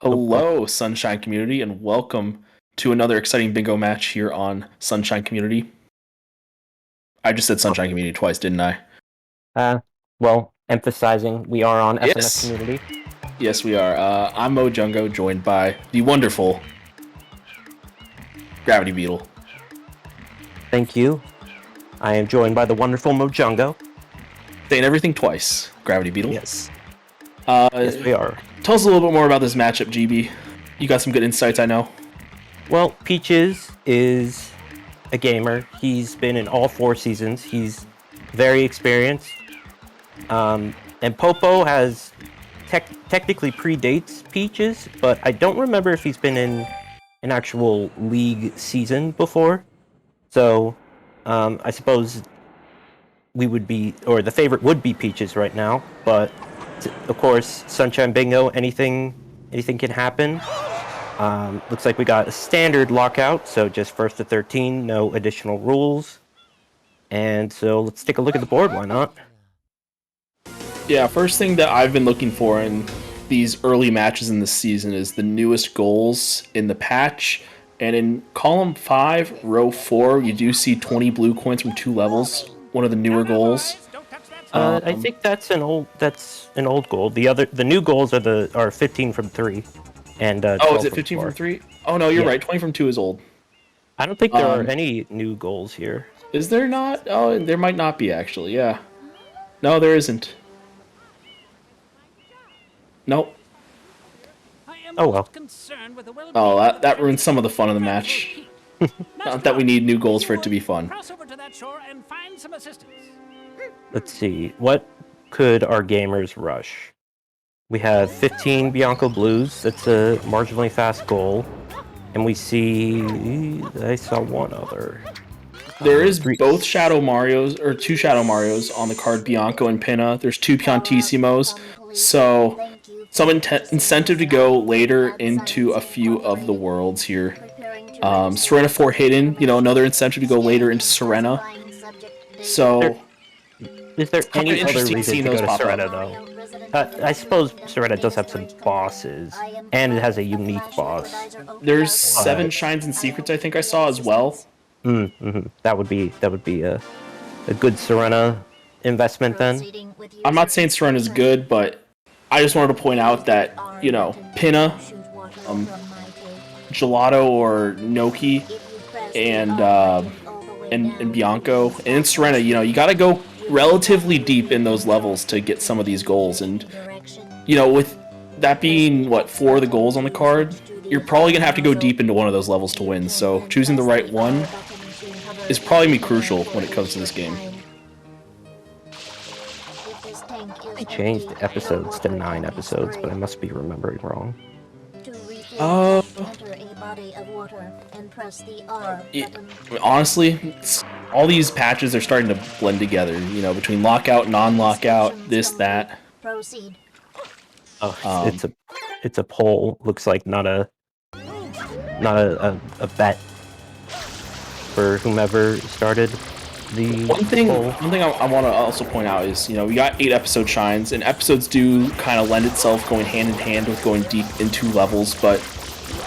Hello, Sunshine Community, and welcome to another exciting bingo match here on Sunshine Community. I just said Sunshine Community twice, didn't I? Emphasizing we are on SMS Yes. Community. Yes, we are. I'm Mojungo, joined by the wonderful Gravity Beetle. Thank you. I am joined by the wonderful Mojungo. Saying everything twice, Gravity Beetle. Yes. Yes, we are. Tell us a little bit more about this matchup, GB. You got some good insights, I know. Well, Peaches is a gamer. He's been in all 4 seasons. He's very experienced. And Popo has technically predates Peaches, but I don't remember if he's been in an actual league season before. So, I suppose we would be, or the favorite would be Peaches right now. But of course, Sunshine Bingo, anything can happen. Looks like we got a standard lockout, so just first to 13, no additional rules. And so let's take a look at the board, why not? Yeah, first thing that I've been looking for in these early matches in this season is the newest goals in the patch. And in column 5, row 4, you do see 20 blue coins from 2 levels. One of the newer goals. I think that's an old goal. The new goals are 15 from 3. And is it 15 from 3? Oh no, you're right. 20 from 2 is old. I don't think there are any new goals here. Is there not? Oh, there might not be actually. Yeah. No, there isn't. Nope. Oh well. Oh, that ruins some of the fun of the match. Not that we need new goals for it to be fun. Let's see. What could our gamers rush? We have 15 Bianco Blues. That's a marginally fast goal. And we see... I saw one other. There is both Shadow Marios, or 2 Shadow Marios on the card, Bianco and Pinna. There's 2 Piantissimos. So, some incentive to go later into a few of the worlds here. Serena 4 hidden, another incentive to go later into Serena. So... Is there any other reason to go to Serena, though? I suppose Serena does have some bosses, and it has a unique boss. There's 7 Shines and Secrets I think I saw as well. That would be a good Serena investment then. I'm not saying Serena's good, but I just wanted to point out that, Pinna, Gelato or Noki, and Bianco, and in Serena, you gotta go relatively deep in those levels to get some of these goals, and with that being 4 of the goals on the card, you're probably gonna have to go deep into one of those levels to win, so choosing the right one is probably gonna be crucial when it comes to this game. I changed the episodes to 9 episodes, but I must be remembering wrong. Honestly, all these patches are starting to blend together, between lockout, non-lockout, this, that. It's a poll. Looks like not a bet for whomever started the One thing poll. I want to also point out is, we got 8 episode shines, and episodes do kind of lend itself going hand in hand with going deep into levels, but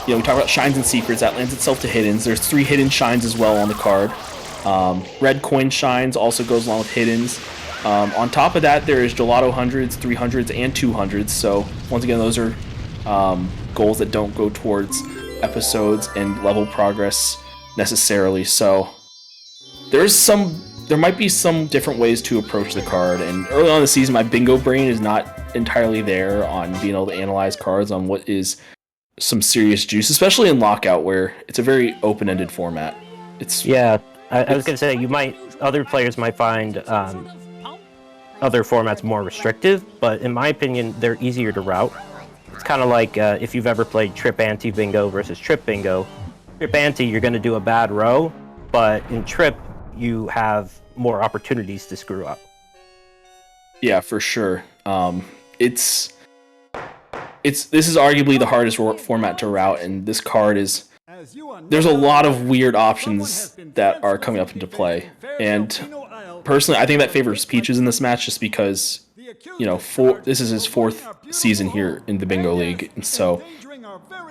we talk about shines and secrets, that lends itself to hiddens. There's 3 hidden shines as well on the card. Red coin shines also goes along with hiddens. On top of that, there is gelato 100s, 300s, and 200s. So once again, those are goals that don't go towards episodes and level progress necessarily. So there might be some different ways to approach the card. And early on in the season, my bingo brain is not entirely there on being able to analyze cards on what is some serious juice, especially in Lockout, where it's a very open-ended format. I was gonna say other players might find other formats more restrictive, but in my opinion, they're easier to route. It's kind of like if you've ever played Trip Ante Bingo versus Trip Bingo. Trip Ante, you're gonna do a bad row, but in Trip, you have more opportunities to screw up. Yeah, for sure. This is arguably the hardest format to route, and this card is... There's a lot of weird options that are coming up into play, and personally, I think that favors Peaches in this match just because, this is his 4th season here in the Bingo League, and so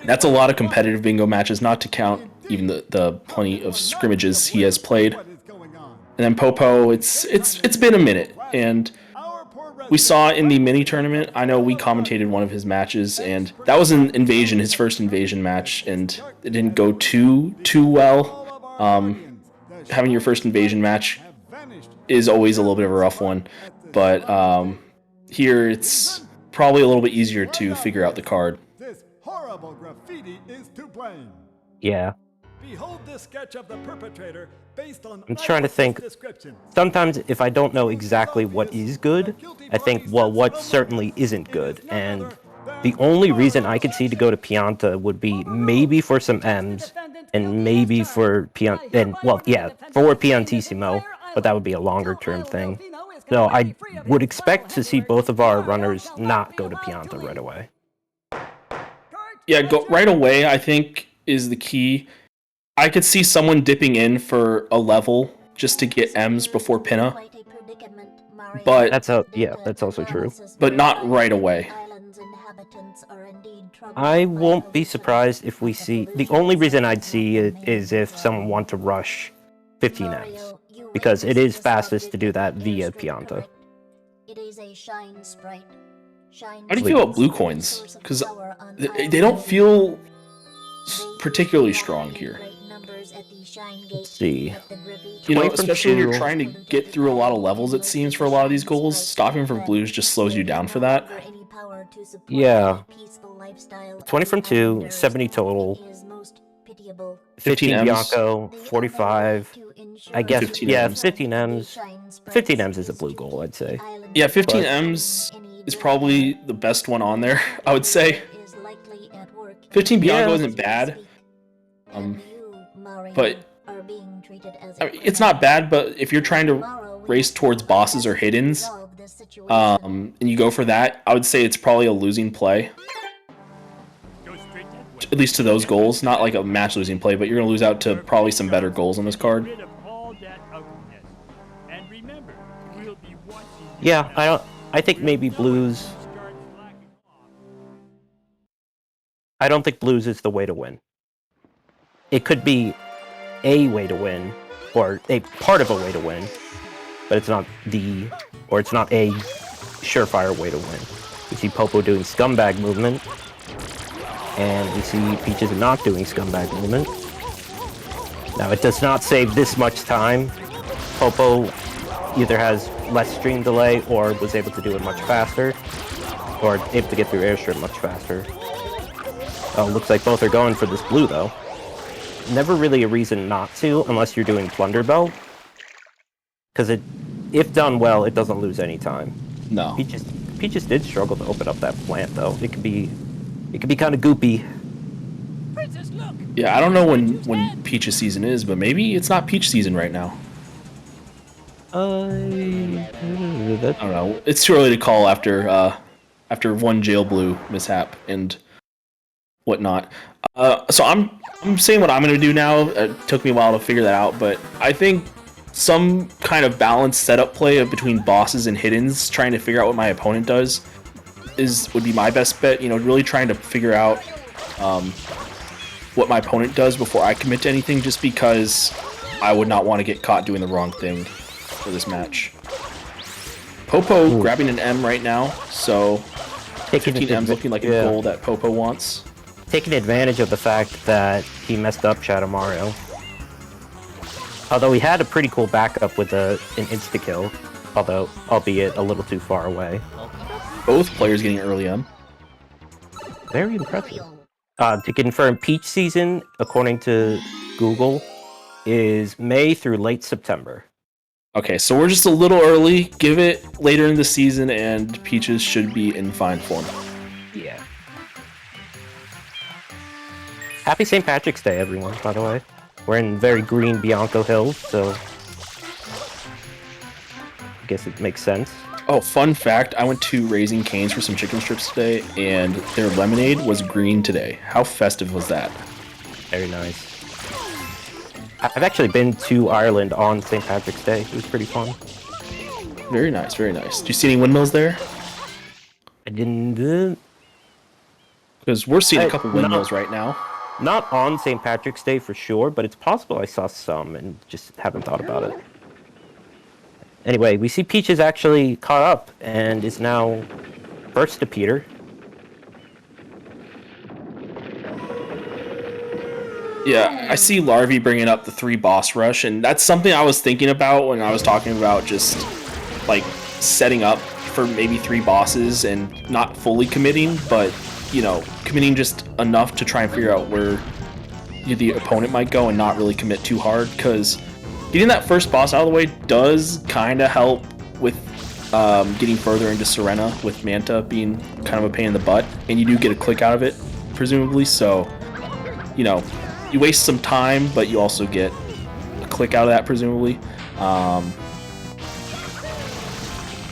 That's a lot of competitive bingo matches, not to count even the plenty of scrimmages he has played. And then Popo, it's been a minute, and we saw in the mini tournament. I know we commentated one of his matches, and that was an invasion, his first invasion match, and it didn't go too well. Having your first invasion match is always a little bit of a rough one, but here it's probably a little bit easier to figure out the card. This horrible graffiti is to blame. Yeah. Behold this sketch of the perpetrator based on I'm trying to think. description. Sometimes if I don't know exactly what is good, I think, well, what certainly isn't good. And the only reason I could see to go to Pianta would be maybe for some M's and maybe for for Piantissimo, but that would be a longer term thing. So I would expect to see both of our runners not go to Pianta right away. Yeah, go right away, I think, is the key. I could see someone dipping in for a level just to get M's before Pinna, but That's also true. but not right away. I won't be surprised if we see. The only reason I'd see it is if someone wants to rush 15 M's, because it is fastest to do that via Pianta. How do you feel about blue coins? Because they don't feel particularly strong here. Let's see. You know, 20 from especially when you're 2. trying to get through a lot of levels, it seems, for a lot of these goals, stopping from blues just slows you down for that. Yeah. 20 from 2, 70 total. 15 M's. Bianco, 45. I guess, 15 yeah, M's. 15 M's. 15 M's is a blue goal, I'd say. Yeah, 15 M's is probably the best one on there, I would say. 15 Bianco isn't bad. But I mean, it's not bad, but if you're trying to race towards bosses or hiddens, and you go for that, I would say it's probably a losing play. At least to those goals, not like a match losing play, but you're gonna lose out to probably some better goals on this card. Yeah, I think maybe blues. I don't think blues is the way to win. It could be a way to win, or a part of a way to win, but it's not it's not a surefire way to win. We see Popo doing scumbag movement, and we see Peaches not doing scumbag movement. Now, it does not save this much time. Popo either has less stream delay or was able to do it much faster, or able to get through airstrip much faster. Oh, looks like both are going for this blue, though. Never really a reason not to, unless you're doing Plunder Belt. Because if done well, it doesn't lose any time. No. Peaches did struggle to open up that plant, though. It could be kind of goopy. Yeah, I don't know when Peach's season is, but maybe it's not Peach season right now. I don't know. It's too early to call after one Jail Blue mishap and whatnot. So I'm saying what I'm going to do now. It took me a while to figure that out, but I think some kind of balanced setup play between bosses and hiddens, trying to figure out what my opponent does, would be my best bet. You know, really trying to figure out what my opponent does before I commit to anything, just because I would not want to get caught doing the wrong thing for this match. Popo grabbing an M right now, so 15 M's looking like a goal that Popo wants. Taking advantage of the fact that he messed up Shadow Mario. Although he had a pretty cool backup with an insta-kill, albeit a little too far away. Both players getting early M. Very impressive. To confirm, Peach season, according to Google, is May through late September. Okay, so we're just a little early. Give it later in the season, and Peaches should be in fine form. Yeah. Happy St. Patrick's Day, everyone, by the way. We're in very green Bianco Hills, so I guess it makes sense. Oh, fun fact, I went to Raising Cane's for some chicken strips today, and their lemonade was green today. How festive was that? Very nice. I've actually been to Ireland on St. Patrick's Day. It was pretty fun. Very nice, very nice. Do you see any windmills there? I didn't. Because we're seeing a couple No. windmills right now. Not on St. Patrick's Day for sure, but it's possible I saw some and just haven't thought about it. Anyway, we see Peach is actually caught up and is now first to Peter. Yeah, I see Larvy bringing up the 3 boss rush, and that's something I was thinking about when I was talking about just like setting up for maybe 3 bosses and not fully committing, but committing just enough to try and figure out where the opponent might go and not really commit too hard, because getting that first boss out of the way does kind of help with getting further into Serena, with Manta being kind of a pain in the butt, and you do get a click out of it, presumably, so, you waste some time, but you also get a click out of that, presumably.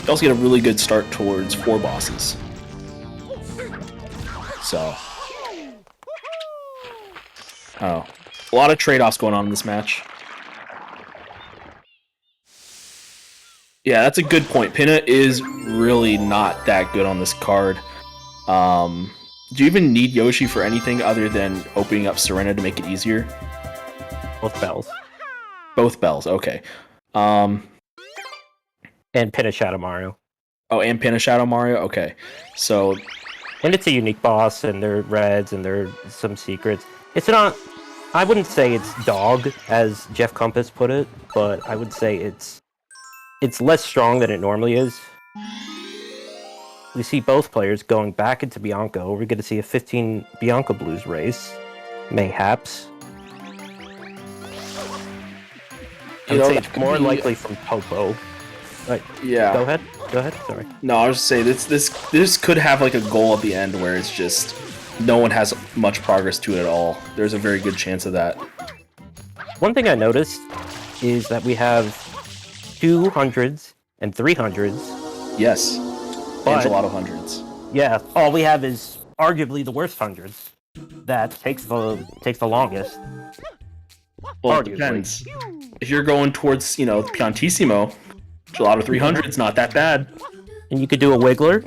You also get a really good start towards 4 bosses. So, a lot of trade-offs going on in this match. Yeah, that's a good point. Pinna is really not that good on this card. Do you even need Yoshi for anything other than opening up Serena to make it easier? Both bells. Both bells, okay. And Pinna Shadow Mario. Oh, and Pinna Shadow Mario? Okay. So... And it's a unique boss, and there are reds, and there are some secrets. It's not... I wouldn't say it's dog, as Jeff Compass put it, but I would say it's less strong than it normally is. We see both players going back into Bianco. We're going to see a 15 Bianco Blues race, mayhaps. I would say it's more likely from Popo. Right. Yeah. Go ahead. Sorry. No, I was just saying this could have like a goal at the end where it's just no one has much progress to it at all. There's a very good chance of that. One thing I noticed is that we have 200s and 300s. Yes. But, and gelato hundreds. Yeah, all we have is arguably the worst hundreds. That takes the longest. Well, it depends. If you're going towards, Piantissimo, Gelato 300 is not that bad. And you could do a Wiggler,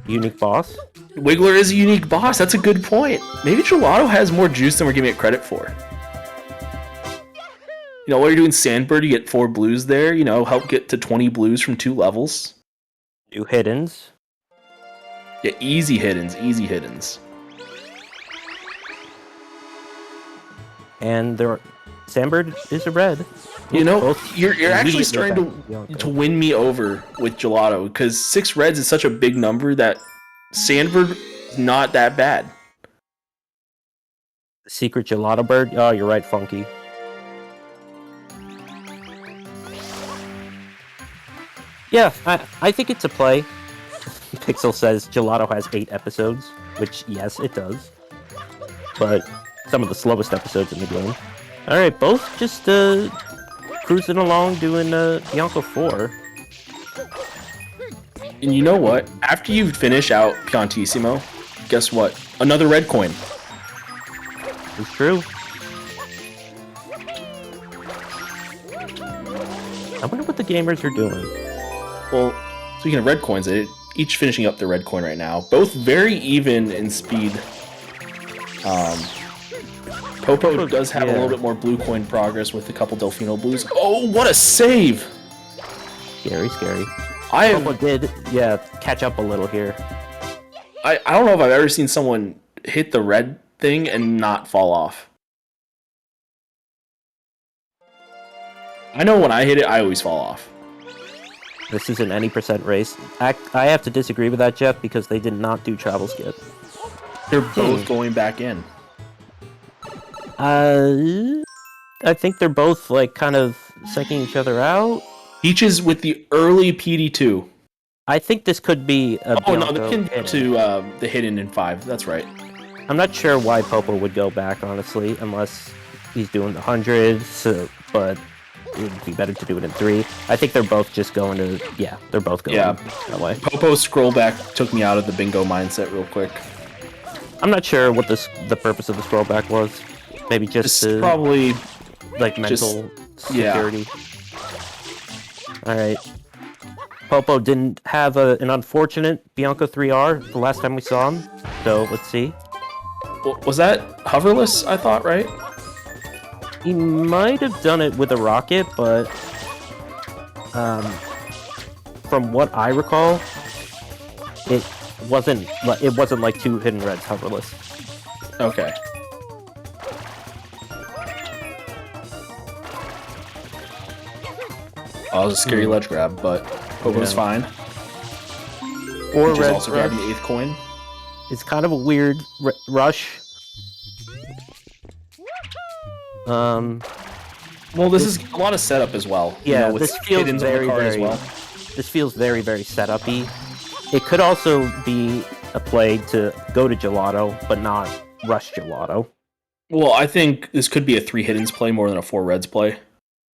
unique boss. Wiggler is a unique boss. That's a good point. Maybe Gelato has more juice than we're giving it credit for. While you're doing Sandbird, you get 4 blues there. Help get to 20 blues from 2 levels. New hiddens. Yeah, easy hiddens. And Sandbird is a red. You're actually starting to win me over with Gelato, because 6 reds is such a big number that Sandbird is not that bad. Secret Gelato Bird? Oh, you're right, Funky. Yeah, I think it's a play. Pixel says Gelato has 8 episodes, which, yes, it does. But some of the slowest episodes in the game. Alright, both just cruising along doing Bianco 4. And you know what? After you finish out Piantissimo, guess what? Another red coin. It's true. I wonder what the gamers are doing. Well, speaking of red coins, they're each finishing up their red coin right now. Both very even in speed. Popo does have a little bit more blue coin progress with a couple Delfino blues. Oh, what a save! Scary. Popo did, catch up a little here. I don't know if I've ever seen someone hit the red thing and not fall off. I know when I hit it, I always fall off. This is an any percent race. I have to disagree with that, Jeff, because they did not do travel skip. They're both going back in. I think they're both kind of psyching each other out. Peaches with the early PD2. I think this could be a no, they can get to the hidden in 5. That's right. I'm not sure why Popo would go back, honestly, unless he's doing the hundreds, but it would be better to do it in 3. I think they're both just going to... Yeah, they're both going that way. Popo's scroll back took me out of the bingo mindset real quick. I'm not sure what the purpose of the scroll back was. Maybe just probably... mental security. Alright. Popo didn't have an unfortunate Bianco 3R the last time we saw him, so let's see. Was that hoverless? I thought, right? He might have done it with a rocket, but from what I recall, it wasn't like two Hidden Reds hoverless. Okay. Oh, it was a scary ledge grab, but Popo's fine. Or Peach is Red also Rush. grabbing the 8th coin. It's kind of a weird rush. Well, this is a lot of setup as well. Yeah, with this feels hidden on the very, card very. as well. This feels very, very setup-y. It could also be a play to go to Gelato, but not rush Gelato. Well, I think this could be a 3 hiddens play more than a 4 reds play.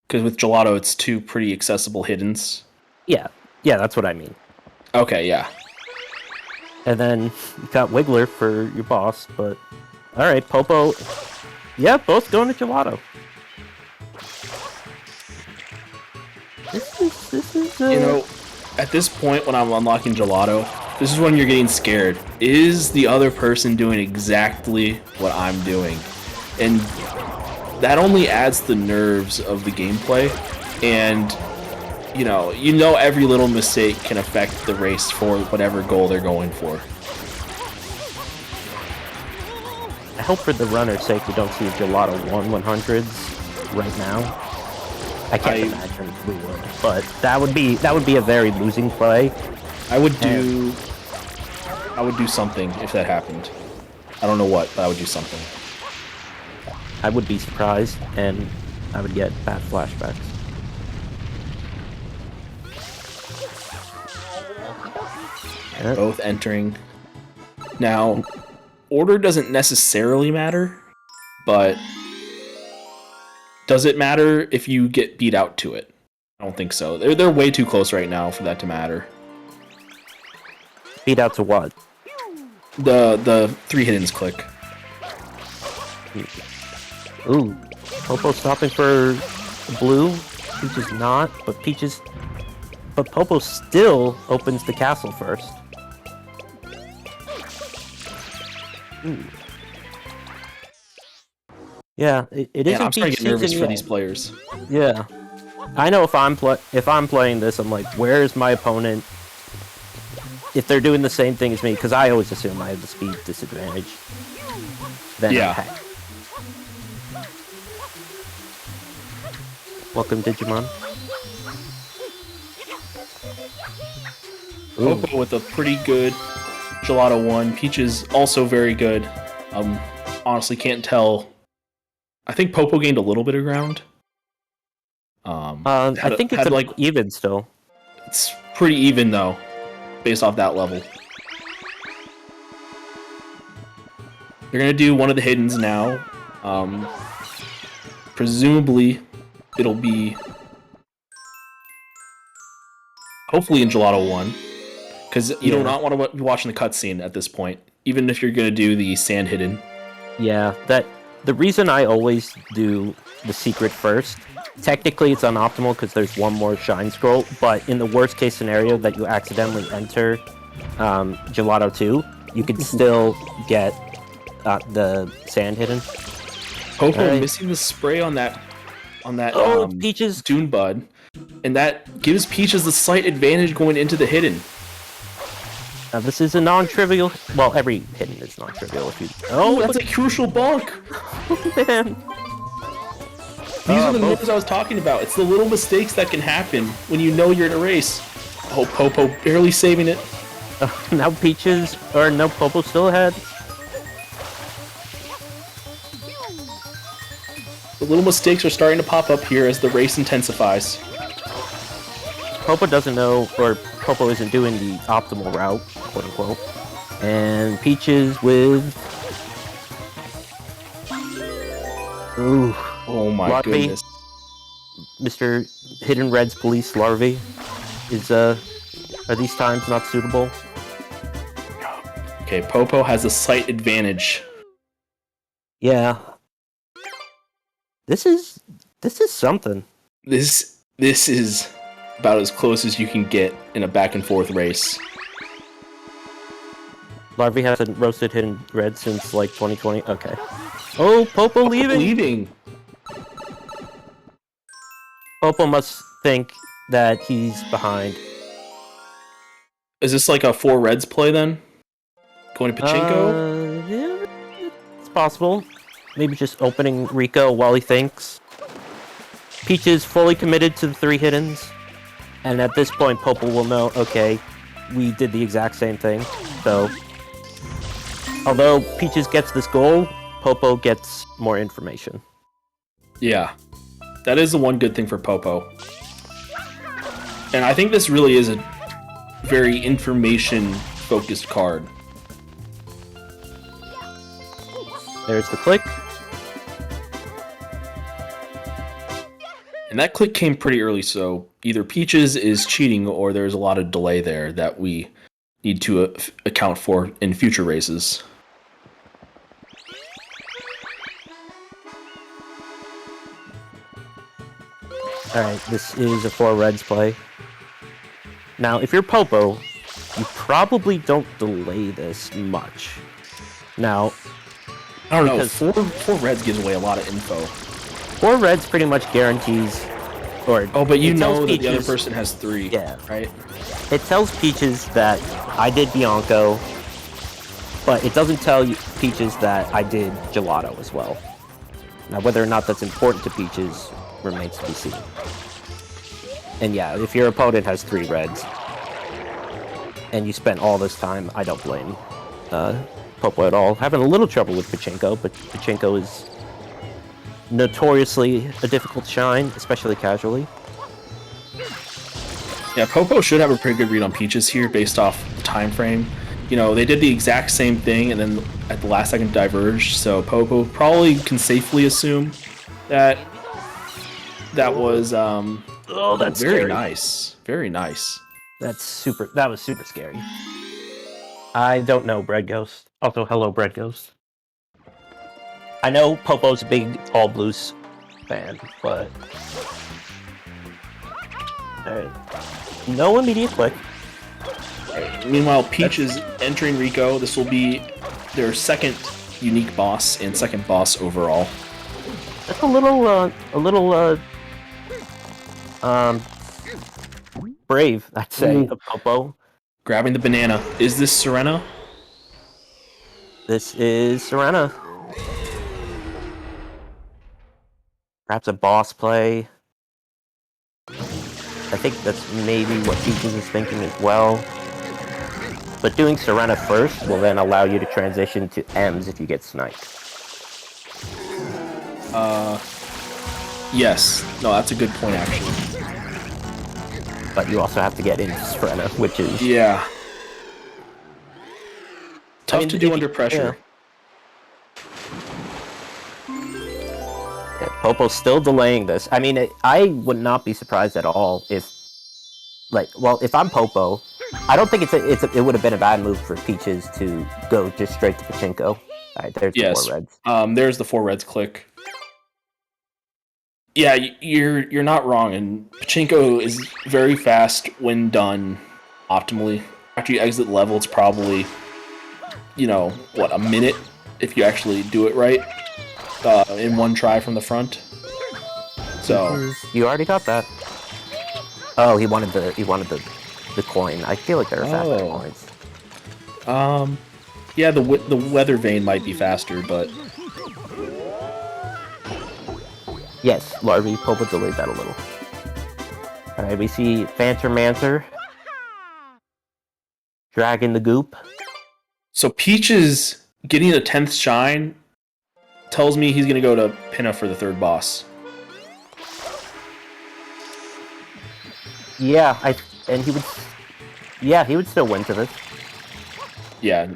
Because with Gelato, it's 2 pretty accessible hiddens. Yeah, that's what I mean. Okay, yeah. And then you got Wiggler for your boss, but all right, Popo. Yeah, both going to Gelato. This is. You know, at this point when I'm unlocking Gelato, this is when you're getting scared. Is the other person doing exactly what I'm doing? And that only adds the nerves of the gameplay. And you know every little mistake can affect the race for whatever goal they're going for. I hope for the runner's sake we don't see Gelato 1/100s right now. I can't imagine we would, but that would be a very losing play. I would do something if that happened. I don't know what, but I would do something. I would be surprised, and I would get bad flashbacks. Both entering. Now, order doesn't necessarily matter, but does it matter if you get beat out to it? I don't think so. They're way too close right now for that to matter. Beat out to what? The 3 hiddens click. Ooh, Popo stopping for blue. Peach is not, but Popo still opens the castle first. Ooh. Yeah, it isn't. I'm starting Peach to get nervous season for yet. these players. Yeah, I know if I'm playing this, I'm like, where's my opponent? If they're doing the same thing as me, because I always assume I have the speed disadvantage. Then Yeah. attack. Welcome, Digimon. Ooh. Popo with a pretty good Gelato 1. Peach is also very good. Honestly can't tell. I think Popo gained a little bit of ground. I think it's like even still. it's pretty even though, based off that level. They're gonna do one of the hiddens now. Presumably, it'll be hopefully in Gelato 1, because you do not want to be watching the cutscene at this point, even if you're gonna do the sand hidden. Yeah, the reason I always do the secret first, technically it's unoptimal because there's one more shine scroll, but in the worst case scenario that you accidentally enter Gelato 2, you can still get the sand hidden. Popo missing the spray on that Peaches Dune Bud, and that gives Peaches the slight advantage going into the hidden. Now this is a non-trivial. Well, every hidden is non-trivial if you. Oh, that's a crucial bulk. Man. These are the moves I was talking about. It's the little mistakes that can happen when you know you're in a race. Oh, Popo barely saving it. Now Peaches or no Popo still ahead. The little mistakes are starting to pop up here as the race intensifies. Popo doesn't know, or Popo isn't doing the optimal route, quote unquote. And Peaches with. Ooh. Oh my Larvae. goodness. Mr. Hidden Red's police larvae is are these times not suitable? Okay, Popo has a slight advantage. Yeah. This is something. This is about as close as you can get in a back and forth race. Larvae hasn't roasted hidden red since like 2020. Okay. Oh, Popo leaving. Leaving. Popo must think that he's behind. Is this like a 4 reds play then? Going to Pachinko? Yeah, it's possible. Maybe just opening Rico while he thinks. Peach is fully committed to the 3 hiddens. And at this point, Popo will know, okay, we did the exact same thing. So, although Peaches gets this goal, Popo gets more information. Yeah. That is the one good thing for Popo. And I think this really is a very information-focused card. There's the click. And that click came pretty early, so either Peaches is cheating or there's a lot of delay there that we need to account for in future races. Alright, this is a 4 reds play. Now, if you're Popo, you probably don't delay this much. Now, I don't know, 4 reds gives away a lot of info. 4 reds pretty much guarantees, or Oh, but you know that Peaches, the other person has 3, yeah, right? It tells Peaches that I did Bianco, but it doesn't tell you Peaches that I did Gelato as well. Now, whether or not that's important to Peaches remains to be seen. And yeah, if your opponent has 3 reds, and you spent all this time, I don't blame Popo at all. Having a little trouble with Pachinko, but Pachinko is notoriously a difficult shine, especially casually. Yeah, Popo should have a pretty good read on Peaches here based off the time frame. You know, they did the exact same thing and then at the last second diverged, so Popo probably can safely assume that that was Oh, that's very scary. nice. Very nice. That was super scary. I don't know, Bread Ghost. Also, hello, Bread Ghost. I know Popo's a big All Blues fan, but no immediate click. Meanwhile, Peach is entering Rico. This will be their second unique boss and second boss overall. That's a little brave, I'd say, of Popo. Grabbing the banana. Is this Serena? This is Serena. Perhaps a boss play. I think that's maybe what Peaches is thinking as well. But doing Serena first will then allow you to transition to M's if you get sniped. Yes. No, that's a good point, actually. But you also have to get into Serena, which is... Yeah. Tough to do under pressure. Yeah, Popo's still delaying this. I mean, I would not be surprised at all if... if I'm Popo, I don't think it would have been a bad move for Peaches to go just straight to Pachinko. Alright, there's the 4 reds. There's the 4 reds click. Yeah, you're not wrong, and Pachinko is very fast when done optimally. After you exit level, it's probably, a minute if you actually do it right in one try from the front. So you already got that. Oh, he wanted the coin. I feel like there are faster coins. Yeah, the weather vane might be faster, but yes, Larvae, Popo delayed that a little. Alright, we see Phantomancer. Dragging the goop. So Peaches getting the 10th shine tells me he's going to go to Pinna for the 3rd boss. Yeah, he would still win to this. Yeah,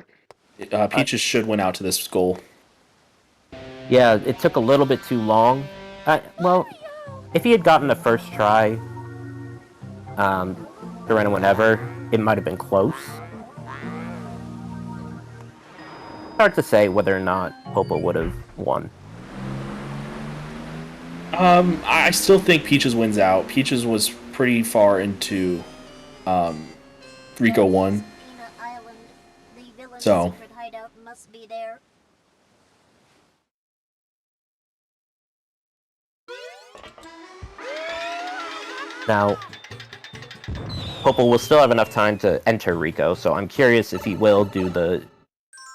Peaches should win out to this goal. Yeah, it took a little bit too long. If he had gotten the first try, Serena whenever, it might have been close. Hard to say whether or not Popo would have won. I still think Peaches wins out. Peaches was pretty far into Rico 1. So secret hideout must be there. Now, Popo will still have enough time to enter Rico, so I'm curious if he will do the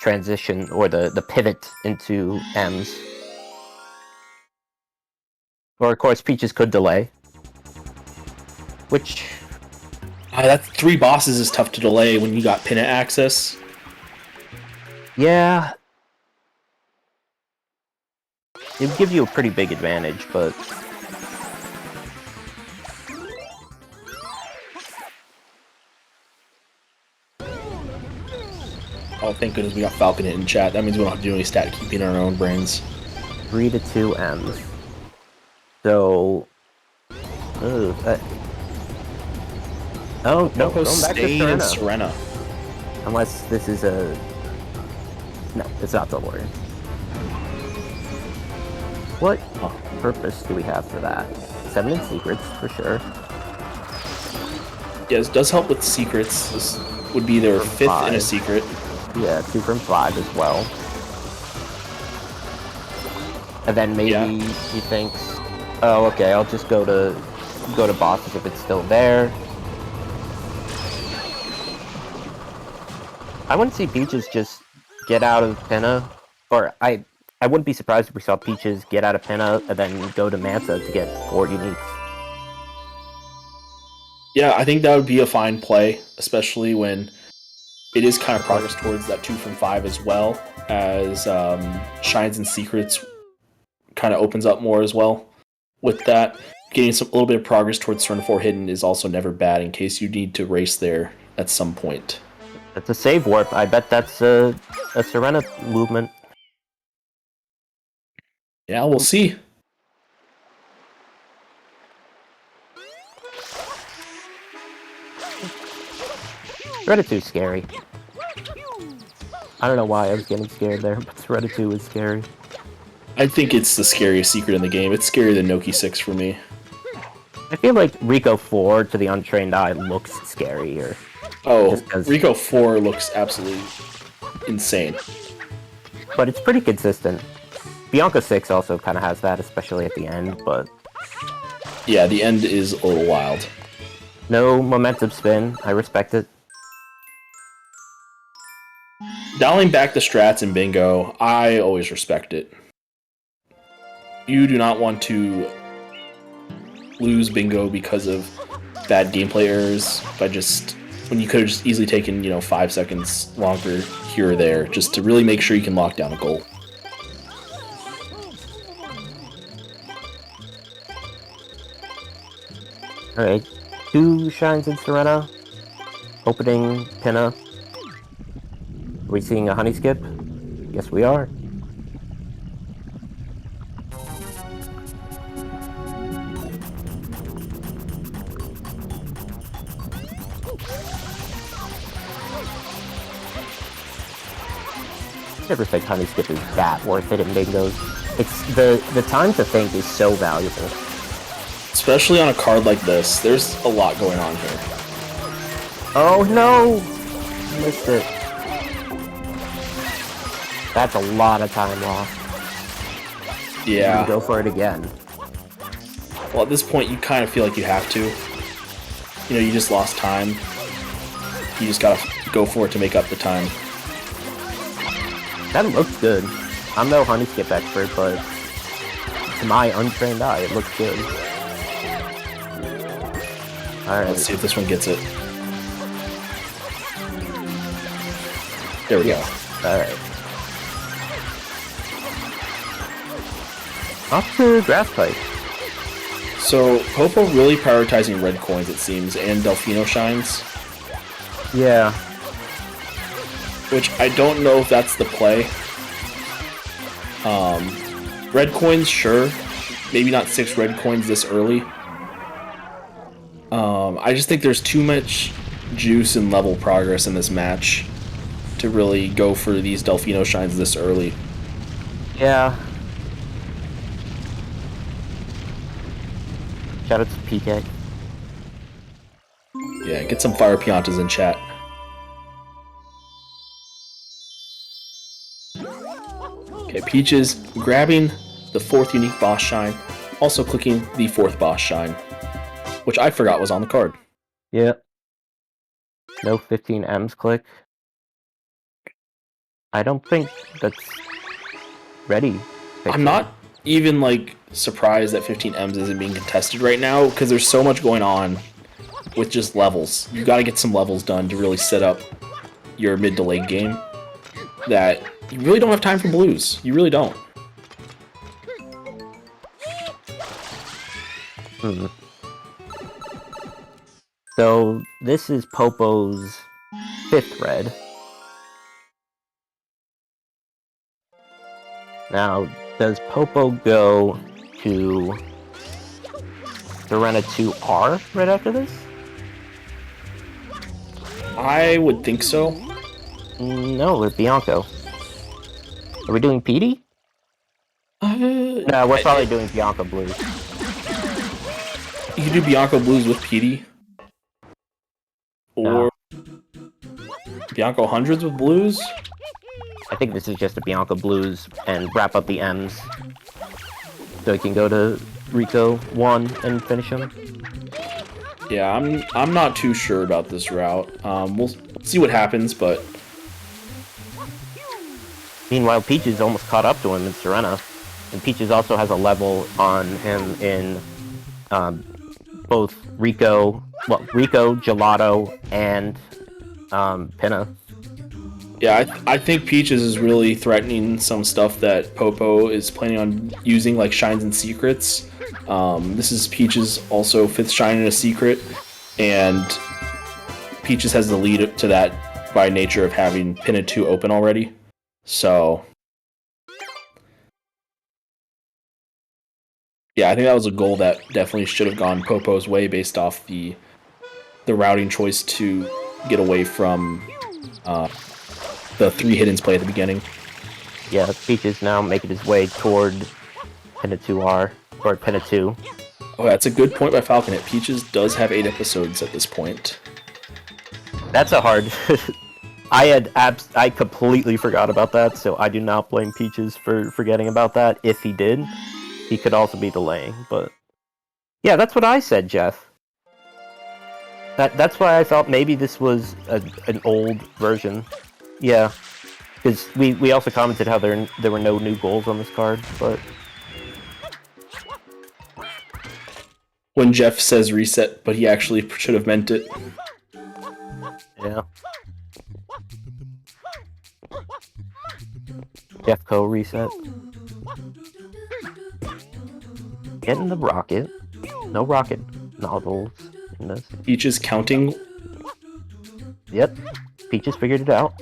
transition or the pivot into M's. Or, of course, Peaches could delay. Which... that 3 bosses is tough to delay when you got Pinna access. Yeah. It would give you a pretty big advantage, but... Oh, thank goodness we got Falcon in chat. That means we don't have to do any stat keeping in our own brains. 3 to 2 M's. So... Oh, no, Popo going back to stayed in Serena. Serena. Unless this is a... No, it's not the Warrior. What purpose do we have for that? 7 in secrets, for sure. Yeah, it does help with secrets. This would be their 5th in a secret. Yeah, 2 from 5 as well. And then maybe he thinks, oh, okay, I'll just go to bosses if it's still there. I wouldn't see Peaches just get out of Pinna, or I wouldn't be surprised if we saw Peaches get out of Pinna and then go to Manta to get 4 uniques. Yeah, I think that would be a fine play, especially when it is kind of progress towards that 2 from 5 as well, as Shines and Secrets kind of opens up more as well. With that, getting a little bit of progress towards Turn 4 Hidden is also never bad in case you need to race there at some point. That's a save warp. I bet that's a Serena movement. Yeah, we'll see. Serena 2's scary. I don't know why I was getting scared there, but Serena 2 is scary. I think it's the scariest secret in the game. It's scarier than Noki 6 for me. I feel like Rico 4 to the untrained eye looks scarier. Oh, Rico 4 looks absolutely insane. But it's pretty consistent. Bianca 6 also kind of has that, especially at the end, but... Yeah, the end is a little wild. No momentum spin. I respect it. Dialing back the strats in Bingo, I always respect it. You do not want to lose Bingo because of bad gameplay errors by just... when you could have just easily taken, 5 seconds longer here or there, just to really make sure you can lock down a goal. Alright, 2 Shines in Serena. Opening Pinna. Are we seeing a honey skip? Yes, we are. I never think honey skip is that worth it in bingos. It's the time to think is so valuable. Especially on a card like this, there's a lot going on here. Oh no! Missed it. That's a lot of time lost. Yeah. Go for it again. Well, at this point, you kind of feel like you have to. You just lost time. You just gotta go for it to make up the time. That looks good. I'm no honey skip expert, but to my untrained eye, it looks good. Alright. Let's see if this one gets it. There we go. Alright. Off to grass pipe. So, Popo really prioritizing red coins, it seems, and Delfino Shines. Yeah. Which I don't know if that's the play. Red coins, sure. Maybe not 6 red coins this early. I just think there's too much juice and level progress in this match to really go for these Delfino Shines this early. Yeah. Shout out to PK. Yeah, get some Fire Piantas in chat. Okay, Peaches grabbing the 4th unique boss shine, also clicking the 4th boss shine, which I forgot was on the card. Yep. No 15Ms click. I don't think that's ready. I'm not even like surprised that 15Ms isn't being contested right now because there's so much going on with just levels. You got to get some levels done to really set up your mid to late game. That you really don't have time for blues. You really don't. So this is Popo's 5th red. Now, does Popo go to Serena 2R right after this? I would think so. No, with Bianco. Are we doing Petey? No, we're probably doing Bianco Blues. You can do Bianco Blues with Petey. Or Bianco Hundreds with Blues. I think this is just a Bianco Blues and wrap up the M's. So he can go to Rico 1 and finish him. Yeah, I'm not too sure about this route. We'll see what happens, but Meanwhile, Peaches almost caught up to him in Serena. And Peaches also has a level on him in both Rico, Gelato, and Pinna. yeah, I think Peaches is really threatening some stuff that Popo is planning on using, like Shines and Secrets. This is Peaches also 5th Shine in a Secret, and Peaches has the lead to that by nature of having Pinna 2 open already. So, yeah, I think that was a goal that definitely should have gone Popo's way based off the routing choice to get away from the 3 hiddens play at the beginning. Yeah, Peaches now making his way toward Pinna 2R, or Pinna 2. Oh, that's a good point by Falconet. Peaches does have 8 episodes at this point. That's a hard... I completely forgot about that, so I do not blame Peaches for forgetting about that. If he did, he could also be delaying, but... Yeah, that's what I said, Jeff. That's why I thought maybe this was an old version. Yeah, because we also commented how there were no new goals on this card, but... When Jeff says reset, but he actually should have meant it. Yeah. Jeffco reset. Getting the rocket. No rocket nozzles in this. Peaches counting. Yep. Peaches figured it out.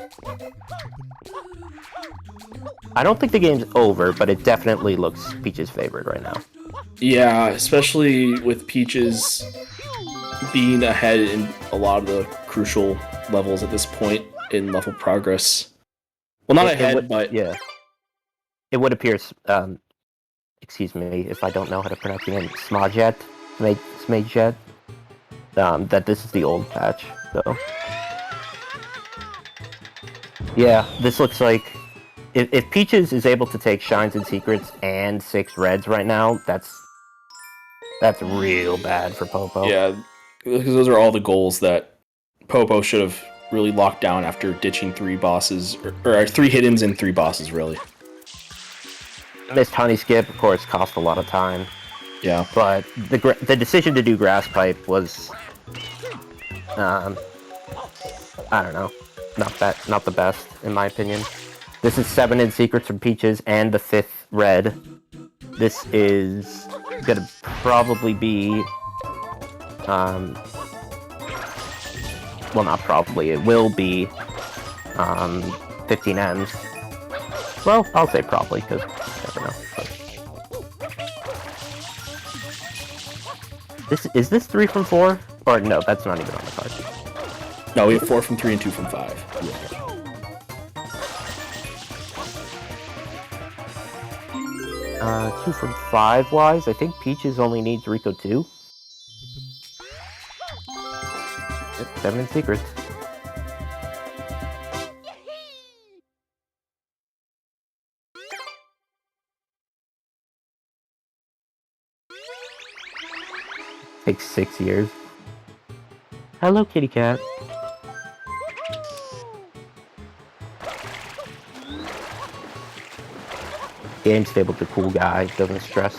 I don't think the game's over, but it definitely looks Peaches' favorite right now. Yeah, especially with Peaches being ahead in a lot of the crucial levels at this point in level progress. Well, not ahead, but... Yeah. It would appear, excuse me if I don't know how to pronounce the name, Smajet, that this is the old patch, so... Yeah, this looks like... If Peaches is able to take Shines and Secrets and 6 Reds right now, that's real bad for Popo. Yeah, because those are all the goals that Popo should have really locked down after ditching 3 bosses, or 3 hiddens and 3 bosses, really. Missed Honey Skip, of course, cost a lot of time. Yeah. But the decision to do Grass Pipe was, I don't know, not the best, in my opinion. This is 7 in Secrets from Peaches and the 5th Red. This is gonna probably be, well, not probably, it will be 15 M's. Well, I'll say probably, because you never know. But... Is this 3 from 4? Or no, that's not even on the card. No, we have 4 from 3 and 2 from 5. Yeah. 2 from 5 wise, I think Peaches only needs Rico 2. 7 in Secrets. Takes 6 years. Hello, kitty cat. Game's Table's a cool guy, doesn't stress.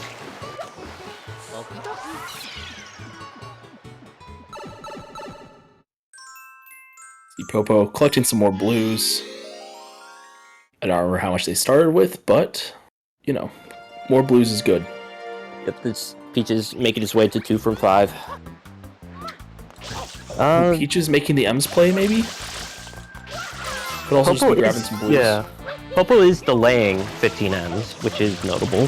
See Popo collecting some more blues. I don't remember how much they started with, but, you know, more blues is good. Yep, this Peaches making his way to 2 from 5. Peaches making the M's play, maybe? Could also just be grabbing some blues. Yeah. Popo is delaying 15 M's, which is notable.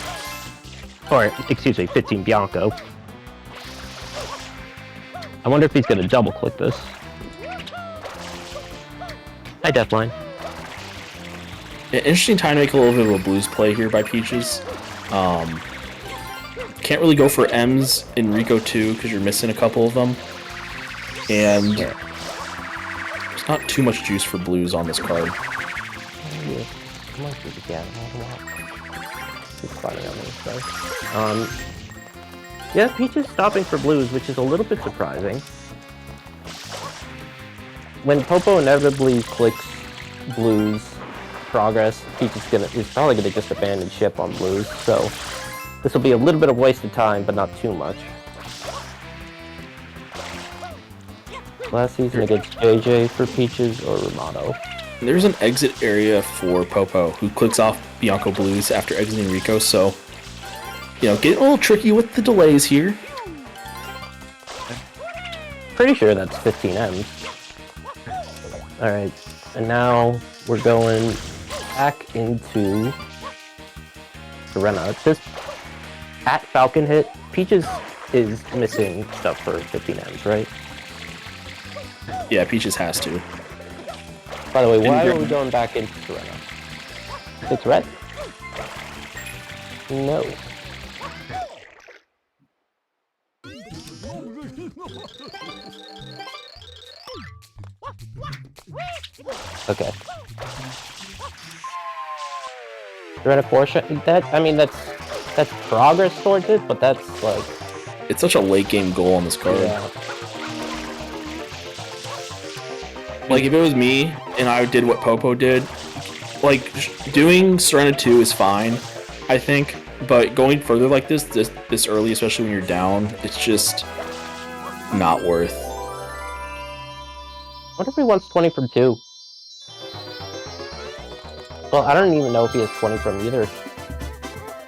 Or, excuse me, 15 Bianco. I wonder if he's going to double-click this. Hi, Deathline. An interesting time to make a little bit of a blues play here by Peaches. Can't really go for M's in Rico 2 because you're missing a couple of them. And there's not too much juice for blues on this card. Yeah, Peaches stopping for blues, which is a little bit surprising. When Popo inevitably clicks blues progress, Peaches is probably gonna just abandon ship on blues, so this will be a little bit of wasted time, but not too much. Last season against JJ for Peaches or Romano. There's an exit area for Popo, who clicks off Bianco Blues after exiting Rico, so, you know, getting a little tricky with the delays here. Pretty sure that's 15 M's. Alright, and now we're going back into Serena. This at Falcon hit, Peaches is missing stuff for 15 M's, right? Yeah, Peaches has to. By the way, why are we going back into Serena? It's red? No. Okay. Serena 4 shot. That's progress towards it, but that's like. It's such a late game goal on this card. Yeah. Like, if it was me and I did what Popo did, like, doing Serena 2 is fine, I think, but going further like this early, especially when you're down, it's just not worth. What if he wants 20 from 2? Well, I don't even know if he has 20 from either.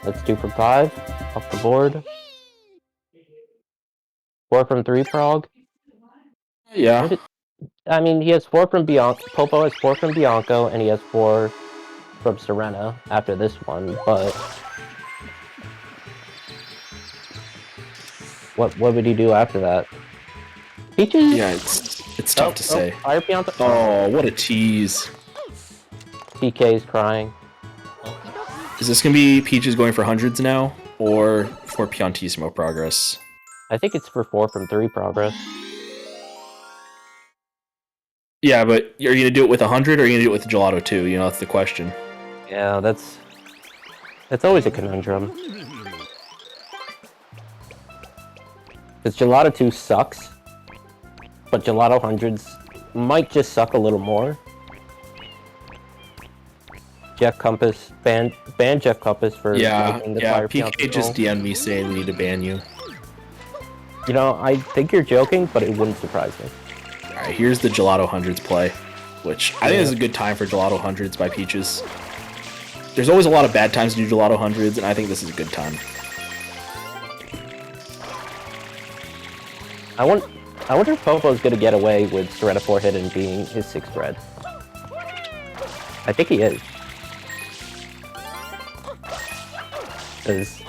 Let's 2 from 5. Off the board. 4 from 3 prog. Yeah. I mean, he has 4 from Bianco. Popo has 4 from Bianco, and he has 4 from Serena after this one, but what would he do after that? Peaches? Yeah, it's tough to say. Fire Bianco. Oh, what a tease. PK is crying. Is this going to be Peaches going for hundreds now, or for Piantissimo progress? I think it's for 4 from 3 progress. Yeah, but are you going to do it with 100, or are you going to do it with Gelato 2? You know, that's the question. Yeah, that's always a conundrum. Because Gelato 2 sucks, but Gelato 100s might just suck a little more. Jeff Compass, ban Jeff Compass for making the Fire PK Pianto just goal. DM'd me saying we need to ban you. You know, I think you're joking, but it wouldn't surprise me. Alright, here's the Gelato Hundreds play, which I think is a good time for Gelato Hundreds by Peaches. There's always a lot of bad times to do Gelato Hundreds, and I think this is a good time. I wonder if Popo's gonna get away with Serena 4 hit and being his 6th red. I think he is. Because,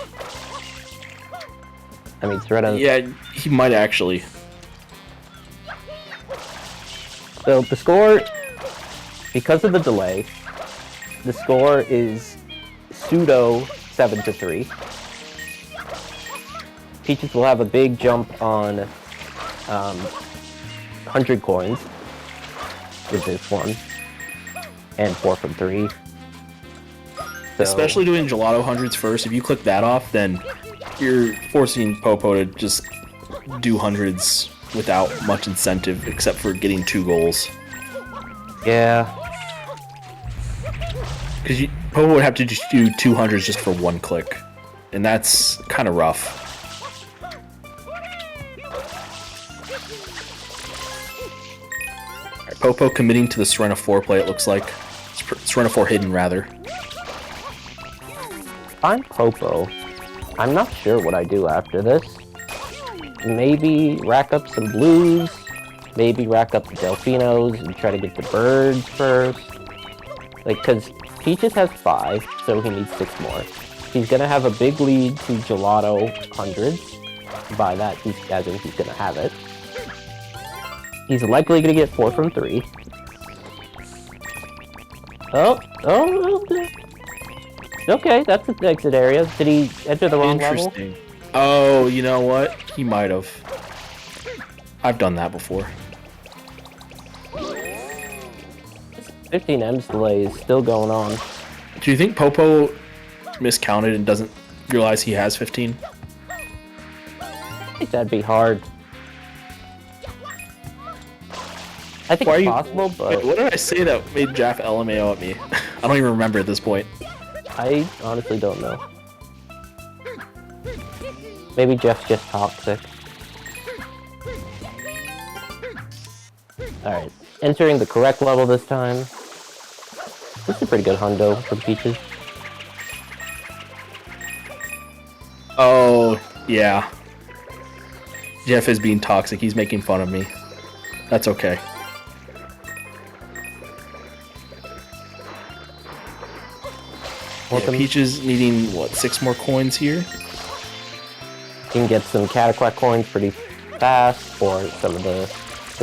I mean, Serena... Yeah, he might actually. So the score, because of the delay, the score is pseudo 7-3. Peaches will have a big jump on 100 coins with this one, and 4 from 3. So, especially doing Gelato Hundreds first. If you click that off, then you're forcing Popo to just do hundreds without much incentive except for getting 2 goals. Yeah. Because Popo would have to just do 200s just for 1 click, and that's kind of rough. Alright, Popo committing to the Serena 4 play, it looks like. Serena 4 hidden, rather. I'm Popo. I'm not sure what I do after this. Maybe rack up some blues, maybe rack up the Delfinos and try to get the birds first. Like, because Peaches has 5, so he needs 6 more. He's gonna have a big lead to Gelato hundreds. By that, he's gonna have it. He's likely gonna get 4 from 3. Oh, okay, that's the exit area. Did he enter the wrong level? Interesting. Oh, you know what? He might have. I've done that before. 15M's delay is still going on. Do you think Popo miscounted and doesn't realize he has 15? I think that'd be hard. I think it's possible, but... Wait, what did I say that made Jaff LMAO at me? I don't even remember at this point. I honestly don't know. Maybe Jeff's just toxic. Alright, entering the correct level this time. This is a pretty good hundo from Peaches. Oh, yeah. Jeff is being toxic. He's making fun of me. That's okay. Yeah, Peaches needing, what, 6 more coins here? You can get some Cataquack coins pretty fast, or some of the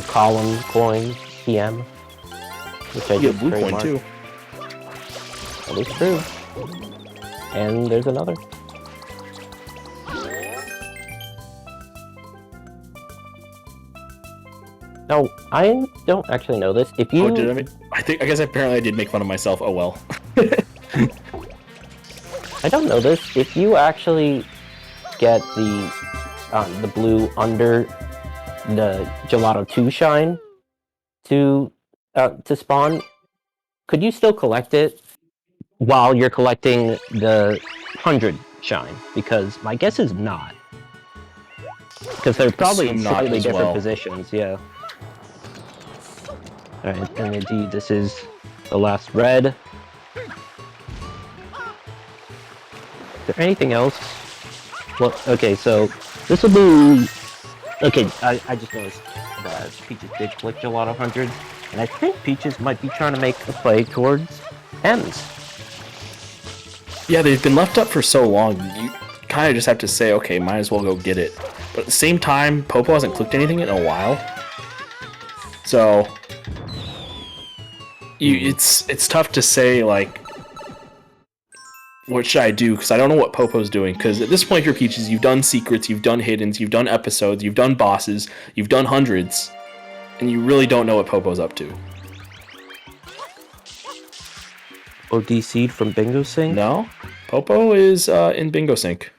column coins, TM. Which I you get a blue coin too. That is true. And there's another. No, I don't actually know this. If you... Oh, did I guess apparently I did make fun of myself. Oh well. I don't know this. If you actually get the blue under the Gelato 2 shine to spawn, could you still collect it while you're collecting the 100 shine? Because my guess is not. Because they're probably in slightly different positions, yeah. Alright, and indeed this is the last red. Is there anything else? Well, okay, so this will be... Okay, I just noticed that Peaches did click Gelato 100, and I think Peaches might be trying to make a play towards M's. Yeah, they've been left up for so long, you kind of just have to say, okay, might as well go get it. But at the same time, Popo hasn't clicked anything in a while. So... It's tough to say, like, what should I do? Because I don't know what Popo's doing. Because at this point, if you're Peaches, you've done secrets, you've done hiddens, you've done episodes, you've done bosses, you've done hundreds, and you really don't know what Popo's up to. OD Seed from Bingo Sync? No, Popo is in Bingo Sync.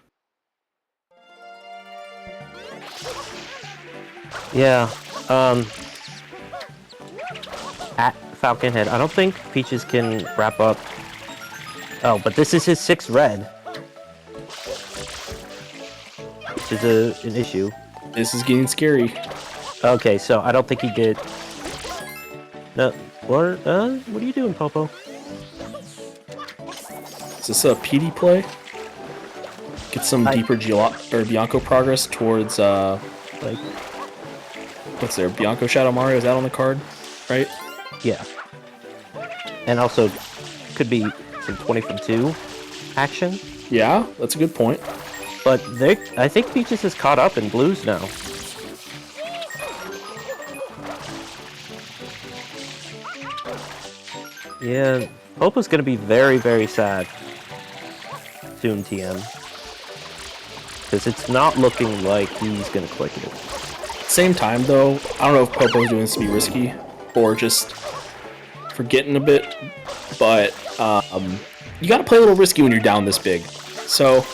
Yeah, at Falconhead, I don't think Peaches can wrap up. Oh, but this is his 6th red, which is an issue. This is getting scary. Okay, so I don't think he did. No, what are you doing, Popo? Is this a PD play? Get some deeper Bianco progress towards like, what's there? Bianco Shadow Mario, is that on the card? Right? Yeah. And also could be some 20 from 2 action. Yeah, that's a good point. But I think Peaches is caught up in blues now. Yeah, Popo's gonna be very, very sad soon, TM. Because it's not looking like he's gonna click it. Same time, though, I don't know if Popo's doing this to be risky or just forgetting a bit, but you gotta play a little risky when you're down this big. So,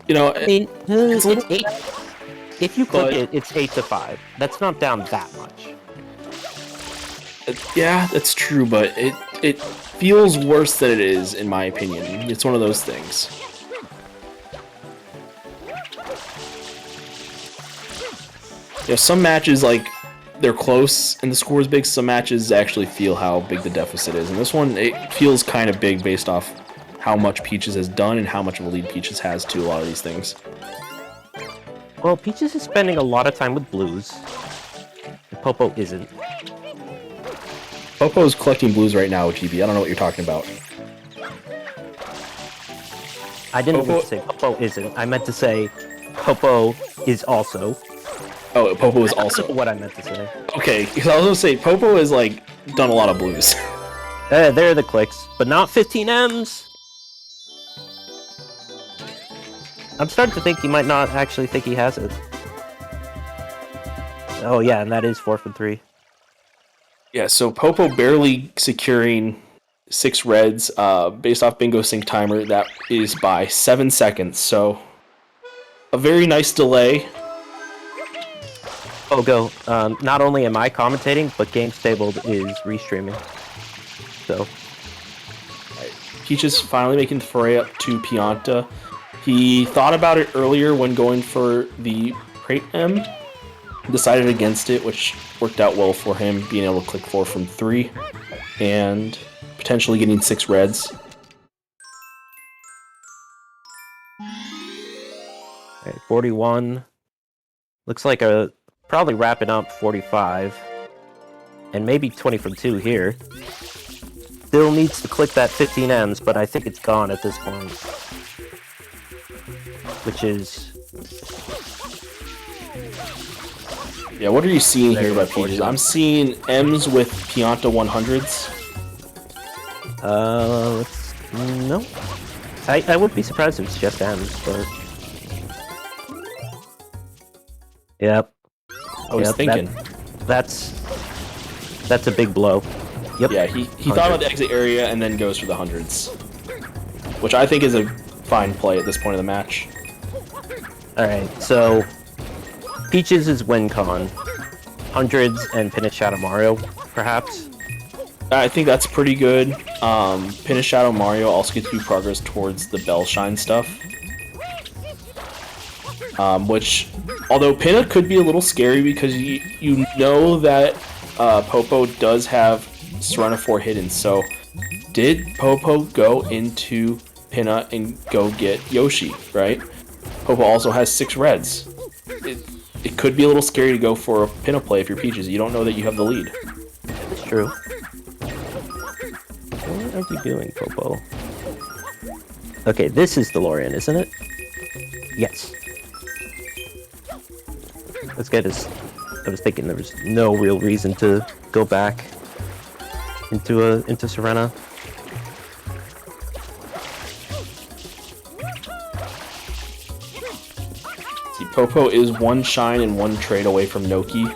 you know, I mean, If you click But- it, it's 8-5. That's not down that much. Yeah, that's true, but it feels worse than it is, in my opinion. It's one of those things. You know, some matches, like, they're close and the score is big. Some matches actually feel how big the deficit is. And this one, it feels kind of big based off how much Peaches has done and how much of a lead Peaches has to a lot of these things. Well, Peaches is spending a lot of time with blues. And Popo isn't. Popo's collecting blues right now, GB. I don't know what you're talking about. I didn't mean Popo- to say Popo isn't. I meant to say Popo is also. Oh, Popo is That's also... what I meant to say. Okay, because I was going to say, Popo has, like, done a lot of blues. There are the clicks, but not 15 M's! I'm starting to think he might not actually think he has it. Oh yeah, and that is 4 from 3. Yeah, so Popo barely securing 6 reds based off Bingo Sync timer. That is by 7 seconds, so a very nice delay. Pogo, not only am I commentating, but Game Stabled is restreaming. So, Peaches finally making the foray up to Pianta. He thought about it earlier when going for the Crate M, decided against it, which worked out well for him, being able to click 4 from 3, and potentially getting 6 reds. okay, 41. Looks like probably wrapping up 45. And maybe 20 from 2 here. Still needs to click that 15 M's, but I think it's gone at this point. Which is... Yeah, what are you seeing here by Very Peaches? I'm seeing M's with Pianta 100s. No. I would be surprised if it's just M's, but... Yep. I was Yep, thinking. That's a big blow. Yep. Yeah, he thought about the exit area and then goes for the 100s. Which I think is a fine play at this point of the match. Alright, so... Peaches is WinCon. 100s and Pin Shadow Mario, perhaps? I think that's pretty good. Pin Shadow Mario also gets you progress towards the Bell Shine stuff. Which, although Pinna could be a little scary because you know that Popo does have Serena 4 hidden, so did Popo go into Pinna and go get Yoshi, right? Popo also has 6 reds. It could be a little scary to go for a Pinna play if you're Peaches. You don't know that you have the lead. It's true. What are you doing, Popo? Okay, this is DeLorean, isn't it? Yes. Let's get his... I was thinking there was no real reason to go back into Serena. See, Popo is 1 shine and 1 trade away from Noki,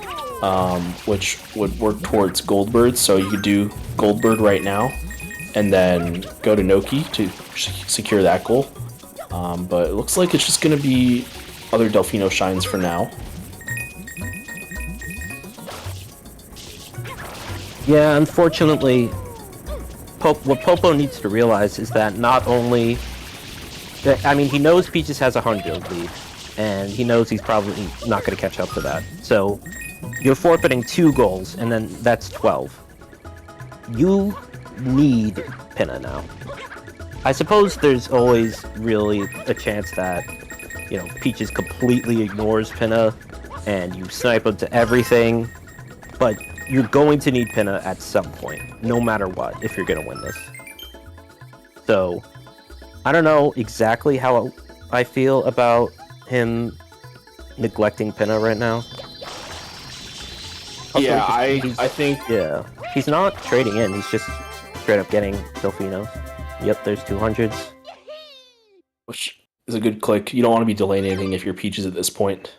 which would work towards Goldbird, so you could do Goldbird right now, and then go to Noki to secure that goal. But it looks like it's just going to be other Delfino shines for now. Yeah, unfortunately, what Popo needs to realize is that not only... I mean, he knows Peaches has a 100 lead, and he knows he's probably not going to catch up to that. So, you're forfeiting 2 goals, and then that's 12. You need Pinna now. I suppose there's always really a chance that, you know, Peaches completely ignores Pinna, and you snipe him to everything, but you're going to need Pinna at some point, no matter what, if you're going to win this. So, I don't know exactly how I feel about him neglecting Pinna right now. Also, Yeah, I think... Yeah, he's not trading in, he's just straight up getting Delfinos. Yep, there's 200s. Which is a good click. You don't want to be delaying anything if you're Peaches at this point.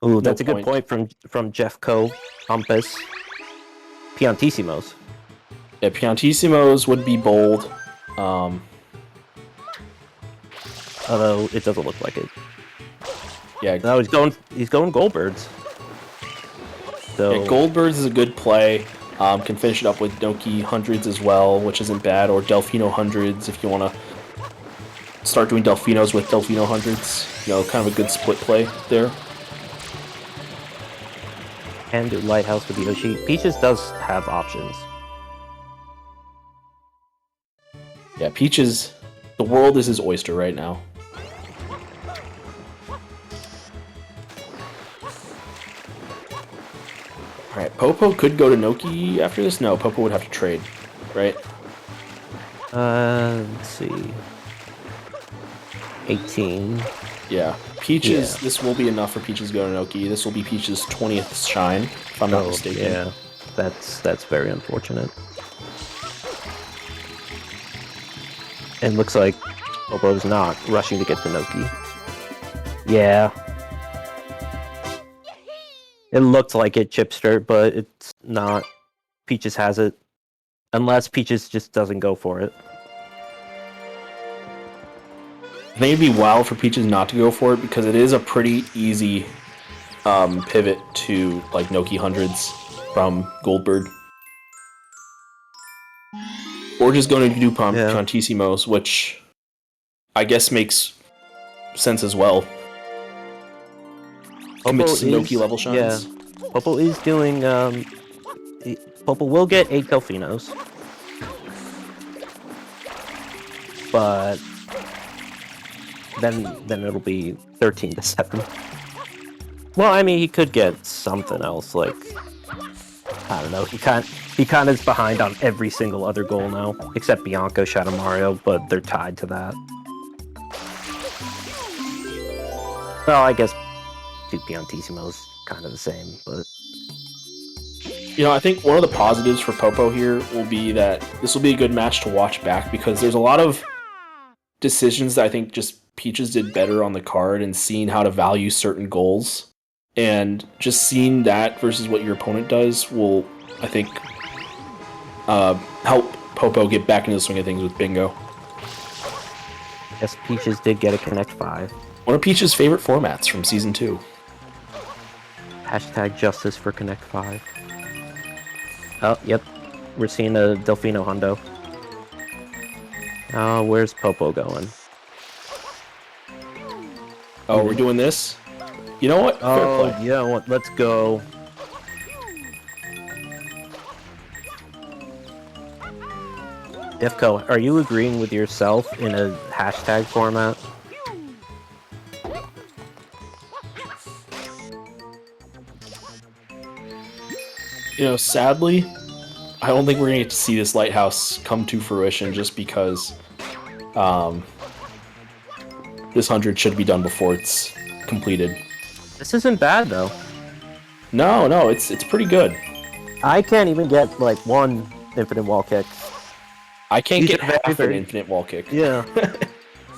Ooh, that's a point. good point from Jeff Co. Umpus. Piantissimos. Yeah, Piantissimos would be bold. Although, it doesn't look like it. Yeah, No, he's going Goldbirds. So yeah, Goldbirds is a good play. Can finish it up with Noki hundreds as well, which isn't bad, or Delfino hundreds if you want to start doing Delfinos with Delfino hundreds. Kind of a good split play there. and do Lighthouse with Yoshi. Peaches does have options. Yeah, Peaches, the world is his oyster right now. Alright, Popo could go to Noki after this? No, Popo would have to trade, right? Let's see. 18. Yeah. Peaches, Yeah. this will be enough for Peaches to go to Noki. This will be Peaches' 20th shine, if I'm not mistaken. Yeah. That's very unfortunate. And looks like Popo's not rushing to get to Noki. Yeah. It looked like it Chipster, but it's not. Peaches has it. Unless Peaches just doesn't go for it. I think it'd be wild for Peaches not to go for it because it is a pretty easy pivot to like Noki hundreds from Goldbird. Or just going to do Piantissimos, which I guess makes sense as well. Commit some Noki level shines. Yeah. Popo is doing Popo will get 8 Delfinos. But then it'll be 13 to 7. Well, I mean, he could get something else, like I don't know. He kind of is behind on every single other goal now, except Bianco, Shadow Mario, but they're tied to that. Well, I guess 2 Piantissimos kind of the same, but I think one of the positives for Popo here will be that this will be a good match to watch back because there's a lot of decisions that I think just Peaches did better on the card and seeing how to value certain goals. And just seeing that versus what your opponent does will, I think, help Popo get back into the swing of things with Bingo. yes, Peaches did get a Connect 5. One of Peach's favorite formats from Season 2. Hashtag justice for Connect 5. Oh, yep. We're seeing a Delfino Hundo. Where's Popo going? Oh, we're doing this? You know what? Fair play. Yeah, let's go. Defco, are you agreeing with yourself in a hashtag format? Sadly, I don't think we're going to get to see this lighthouse come to fruition just because this 100 should be done before it's completed. This isn't bad, though. No, it's pretty good. I can't even get, like, one infinite wall kick. I can't These get are half very- an infinite wall kick. Yeah.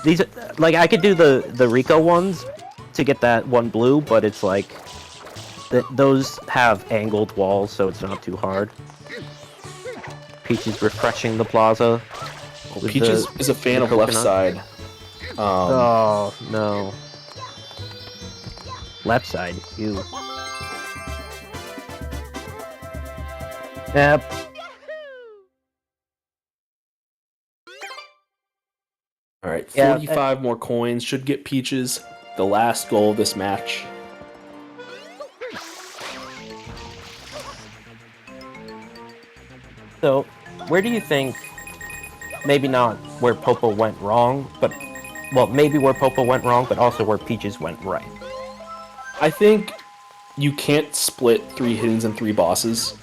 These, like, I could do the Rico ones to get that one blue, but it's like... those have angled walls, so it's not too hard. Peach is refreshing the plaza. Peaches is a fan of left side. Oh, no. Left side, you. Yep. Alright, Yeah, 45 more coins should get Peaches the last goal of this match. So, where do you think, maybe not where Popo went wrong, but, well, maybe where Popo went wrong, but also where Peaches went right? I think you can't split 3 hiddens and 3 bosses.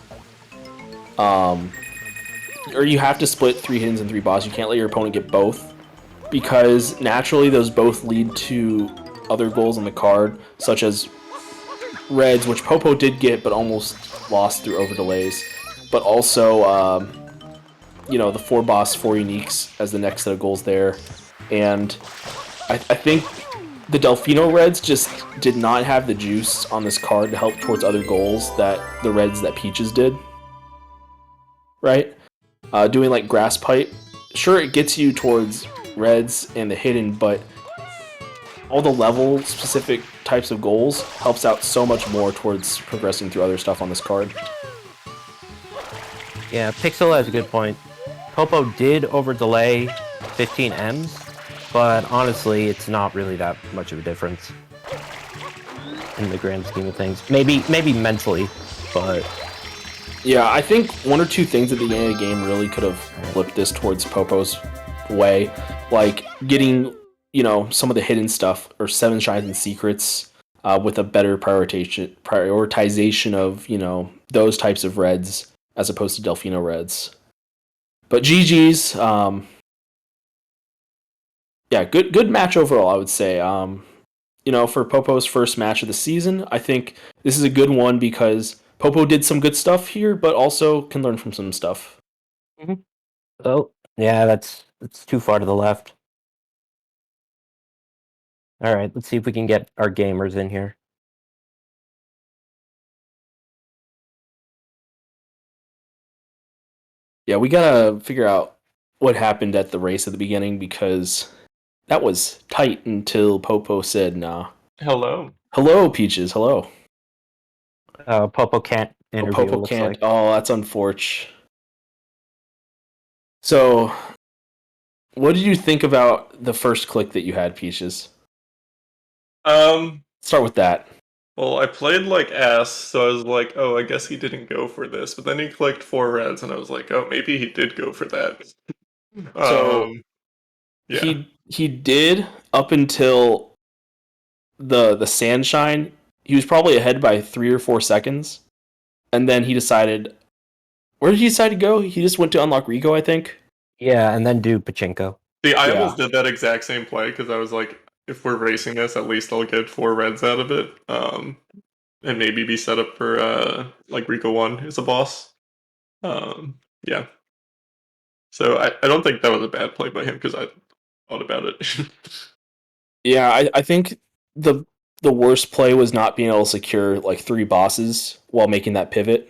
Or you have to split 3 hiddens and 3 bosses. You can't let your opponent get both. Because naturally those both lead to other goals on the card, such as Reds, which Popo did get but almost lost through over delays. But also, the 4 boss, 4 uniques as the next set of goals there. And I think the Delfino Reds just did not have the juice on this card to help towards other goals that the Reds that Peaches did. Right? Doing like Grass Pipe. Sure, it gets you towards Reds and the hidden, but all the level specific types of goals helps out so much more towards progressing through other stuff on this card. Yeah, Pixel has a good point. Popo did over delay 15 Ms, but honestly, it's not really that much of a difference in the grand scheme of things. Maybe mentally, but Yeah, I think one or two things at the beginning of the game really could have flipped this towards Popo's way, like getting some of the hidden stuff or seven shines and secrets with a better prioritization of those types of reds as opposed to Delfino reds. But GG's, yeah, good match overall. I would say, for Popo's first match of the season, I think this is a good one because Popo did some good stuff here, but also can learn from some stuff. oh yeah, that's too far to the left. All right, let's see if we can get our gamers in here. Yeah, we gotta figure out what happened at the race at the beginning because that was tight until Popo said nah. Hello. Hello, Peaches. Hello. Popo can't Oh, interview. Popo It looks can't. like. Oh, that's unfortunate. So, what did you think about the first click that you had, Peaches? Start with that. Well, I played like ass, so I was like, oh, I guess he didn't go for this. But then he clicked 4 reds, and I was like, oh, maybe he did go for that. So Yeah. he did up until the Sandshine. He was probably ahead by 3 or 4 seconds, and then he decided. Where did he decide to go? He just went to unlock Rico, I think. Yeah, and then do Pachinko. See, I Yeah. almost did that exact same play because I was like, if we're racing this, at least I'll get 4 reds out of it. And maybe be set up for like Rico 1 as a boss. Yeah. So I don't think that was a bad play by him because I thought about it. Yeah, I think the worst play was not being able to secure like 3 bosses while making that pivot.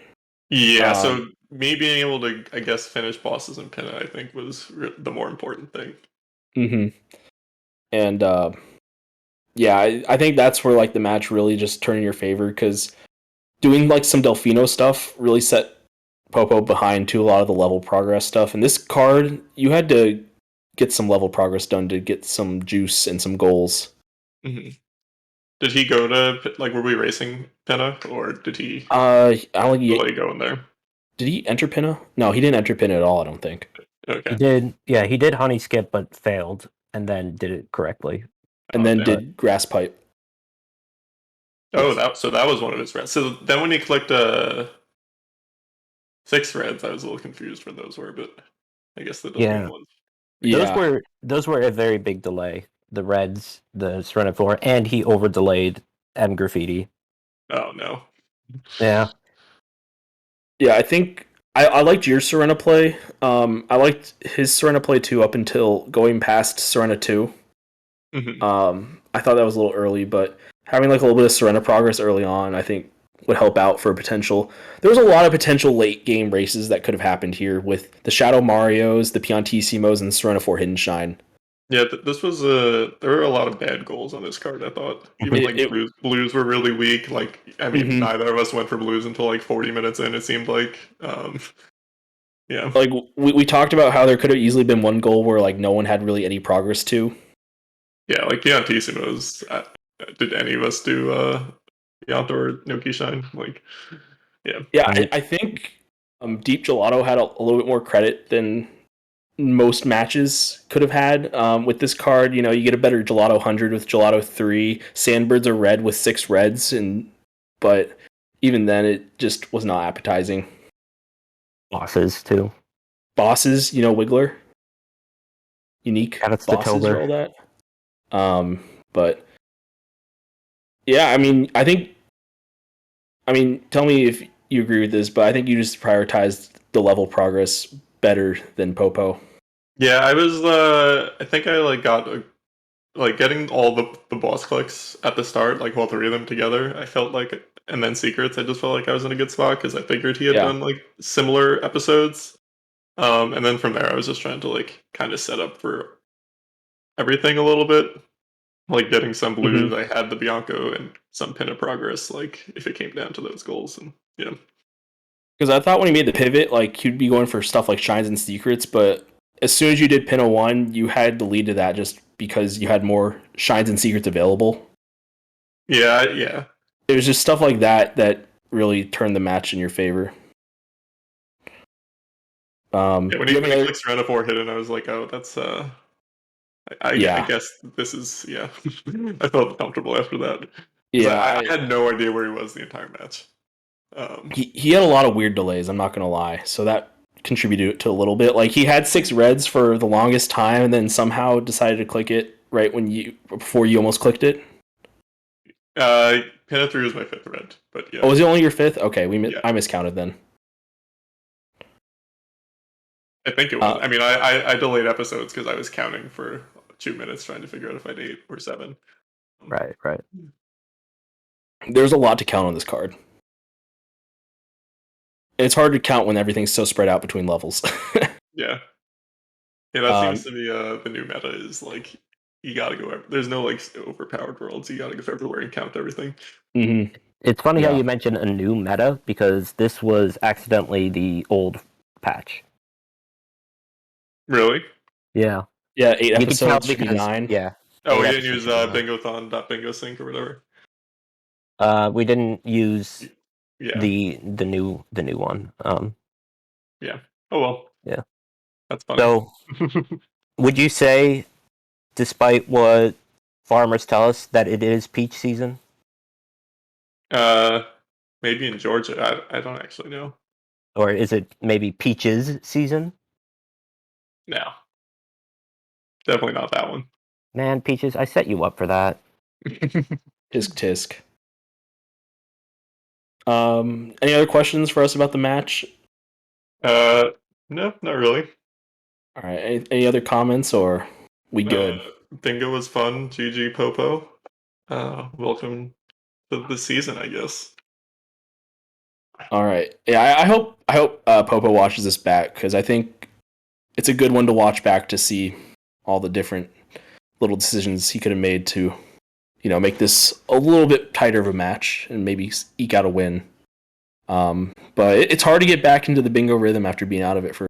Yeah, so me being able to, I guess, finish bosses in Pinna, I think, was the more important thing. Mm-hmm. And yeah, I think that's where like the match really just turned in your favor because doing like some Delfino stuff really set Popo behind to a lot of the level progress stuff. And this card, you had to get some level progress done to get some juice and some goals. Mm-hmm. Did he go to, like, were we racing Pinna, or did he I don't think really go in there? did he enter Pinna? No, he didn't enter Pinna at all. I don't think. Okay. He did. Yeah, he did honey skip, but failed, and then did it correctly. And Oh, then damn. did grass pipe. Oh, Yes. that was one of his reds. So then when he clicked 6 reds, I was a little confused where those were, but I guess the Yeah. Delphine ones. Yeah. Those were a very big delay. The Reds, the Serenity 4, and he over delayed M Graffiti. Oh no. Yeah. Yeah, I think I liked your Serena play. I liked his Serena play too up until going past Serena 2. Mm-hmm. I thought that was a little early, but having like a little bit of Serena progress early on, I think would help out for potential. There was a lot of potential late game races that could have happened here with the Shadow Marios, the Piantissimos, and the Serena 4 Hidden Shine. Yeah, this was there were a lot of bad goals on this card, I thought. Even like blues were really weak. Like, I mean, neither of us went for blues until like 40 minutes in, it seemed like. Yeah. Like we talked about how there could have easily been one goal where like no one had really any progress to. Yeah, like Piantissimos. Did any of us do Yanto or Noki Shine? Like, yeah. Yeah, I think Deep Gelato had a little bit more credit than most matches could have had with this card. You know, you get a better Gelato 100 with Gelato 3. Sandbirds are red with 6 reds, but even then, it just was not appetizing. Bosses, too. Bosses, Wiggler. Unique Yeah, that's the bosses for Tober. all that. But yeah, tell me if you agree with this, but I think you just prioritized the level progress better than Popo. Yeah, I was I think I like got like getting all the boss clicks at the start, like all 3 of them together, I felt like, and then secrets, I just felt like I was in a good spot because I figured he had Yeah. done like similar episodes. And then from there, I was just trying to like kind of set up for everything a little bit. like getting some blues. I had the Bianco and some pin of progress. Like if it came down to those goals, and yeah. Because I thought when he made the pivot, like he'd be going for stuff like shines and secrets, but as soon as you did pin 1, you had to lead to that just because you had more shines and secrets available. Yeah. It was just stuff like that that really turned the match in your favor. Yeah, when he other... clicks around a 4 hidden, I was like, oh, that's I guess this is I felt comfortable after that. Yeah, I had no idea where he was the entire match. he had a lot of weird delays, I'm not gonna lie, so that contributed to a little bit. Like he had 6 reds for the longest time, and then somehow decided to click it right before you almost clicked it. Pin 3 was my 5th red, but yeah. Oh, was it only your 5th? Okay, I miscounted then. I think it was. I mean, I delayed episodes because I was counting for 2 minutes trying to figure out if I'd 8 or 7. Right. There's a lot to count on this card. It's hard to count when everything's so spread out between levels. Yeah, that seems to be the new meta is like you gotta go. There's no like overpowered worlds. You gotta go everywhere and count everything. Mm-hmm. It's funny how you mentioned a new meta because this was accidentally the old patch. Really? Yeah. Yeah, 8 episodes should be 9. Yeah. Oh, we didn't use bingothon.bingo sync or whatever. We didn't use the new one. Yeah. Oh well. Yeah. That's funny. So, would you say, despite what farmers tell us, that it is peach season? Maybe in Georgia. I don't actually know. Or is it maybe peaches season? No. Definitely not that one. Man, peaches, I set you up for that. Tisk. Any other questions for us about the match? No, not really. All right. Any other comments, or we good? Bingo was fun. GG Popo. Welcome to the season, I guess. All right. Yeah, I hope Popo watches this back because I think it's a good one to watch back to see all the different little decisions he could have made to, make this a little bit tighter of a match and maybe eke out a win. But it's hard to get back into the bingo rhythm after being out of it for